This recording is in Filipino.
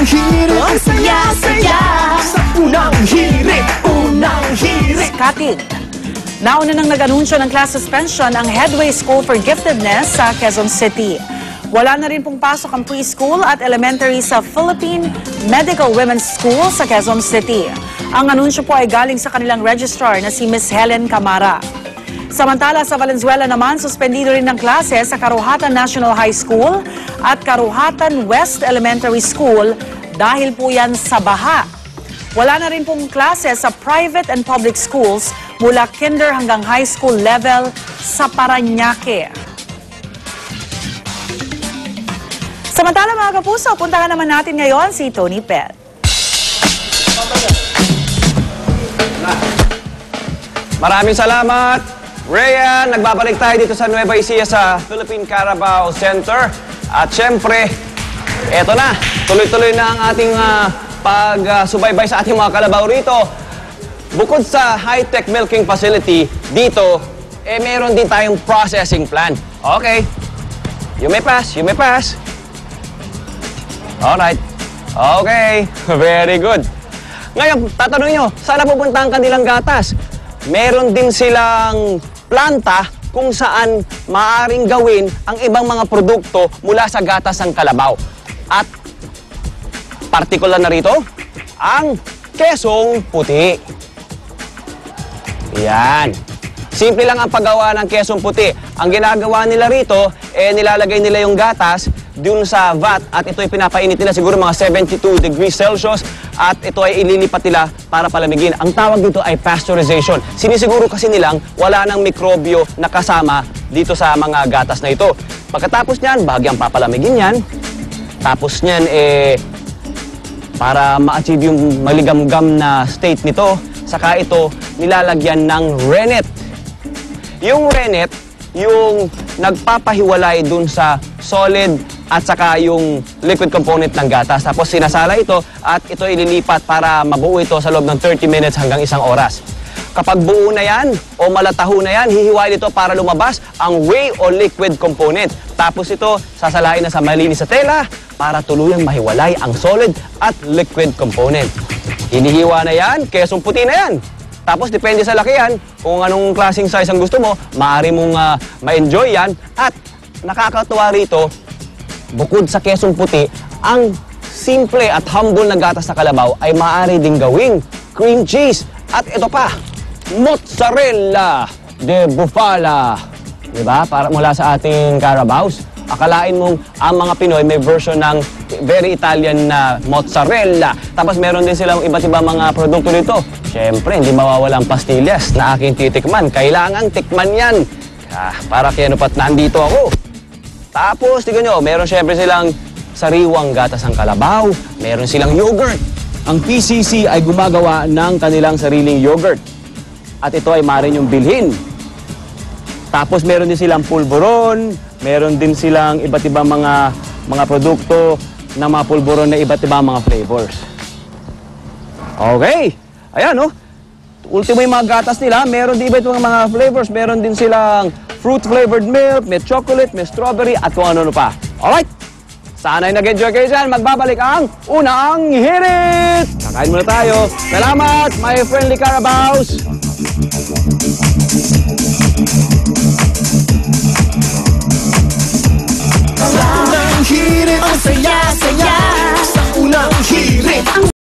hirit, ang saya-saya. Sa unang hirit. Katig. Nauna nang nag-anunsyo ng class suspension ang Headway School for Giftedness sa Quezon City. Wala na rin pong pasok ang preschool at elementary sa Philippine Medical Women's School sa Quezon City. Ang anunsyo po ay galing sa kanilang registrar na si Miss Helen Camara. Samantala sa Valenzuela naman, suspendido rin ng klase sa Karuhatan National High School at Karuhatan West Elementary School dahil po yan sa baha. Wala na rin pong klase sa private and public schools mula kinder hanggang high school level sa Parañaque. Samantala mga kapuso, puntahan naman natin ngayon si Tony Pet. Maraming salamat, Rhea. Nagbabalik tayo dito sa Nueva Ecija sa Philippine Carabao Center. At syempre, eto na, tuloy-tuloy na ang ating pagsubaybay sa ating mga kalabaw rito. Bukod sa high-tech milking facility, dito, meron din tayong processing plant. Okay. You may pass. Alright. Okay. Very good. Ngayon, tatanungin nyo, saan napupunta ang kanilang gatas? Meron din silang planta kung saan maaaring gawin ang ibang mga produkto mula sa gatas ng kalabaw. At partikular na rito, ang kesong puti. Yan. Simple lang ang paggawa ng kesong puti. Ang ginagawa nila rito, nilalagay nila yung gatas dun sa vat at ito ay pinapainit nila siguro mga 72 degrees Celsius at ito ay ililipat nila para palamigin. Ang tawag dito ay pasteurization. Sinisiguro kasi nilang wala nang mikrobyo na kasama dito sa mga gatas na ito. Pagkatapos niyan, bahagyang papalamigin yan. Tapos niyan, para ma-achieve yung maligamgam na state nito, saka ito nilalagyan ng rennet. Yung rennet, yung nagpapahiwalay dun sa solid at saka yung liquid component ng gatas. Tapos sinasala ito at ito ililipat para mabuo ito sa loob ng 30 minutes hanggang 1 oras. Kapag buo na yan o malataho na yan, hihiwain ito para lumabas ang whey o liquid component. Tapos ito sasalain na sa malinis na tela para tuluyang mahiwalay ang solid at liquid component. Hinihiwa na yan, kesong puti na yan. Tapos depende sa lakihan, kung anong klaseng size ang gusto mo, maaari mong ma-enjoy yan. At nakakatuwa rito, bukod sa kesong puti, ang simple at humble na gatas na kalabaw ay maaari ding gawing cream cheese. At ito pa, mozzarella de bufala. Diba? Para mula sa ating Carabaos. Akalain mong ang mga Pinoy may version ng very Italian na mozzarella. Tapos meron din silang iba't ibang mga produkto dito. Siyempre, hindi mawawala ang pastillas na aking titikman. Kailangan tikman yan. Para kaya pat nandito ako. Tapos, tignan nyo, meron siyempre silang sariwang gatas ng kalabaw. Meron silang yogurt. Ang PCC ay gumagawa ng kanilang sariling yogurt. At ito ay maaari nyong bilhin. Tapos meron din silang pulburon, meron din silang iba't ibang mga produkto ng mga pulburon na iba't ibang mga flavors. Okay. Ayan, no? Ultimo yung mga gatas nila, meron din iba't ibang mga flavors. Meron din silang fruit-flavored milk, may chocolate, may strawberry, at kung ano pa. Alright. Sana'y nag-enjoy kayo dyan. Magbabalik ang Unang Hirit! Kakain muna tayo. Salamat, my friendly Carabaos! Sa unang hirit, ang saya-saya. Sa unang hirit.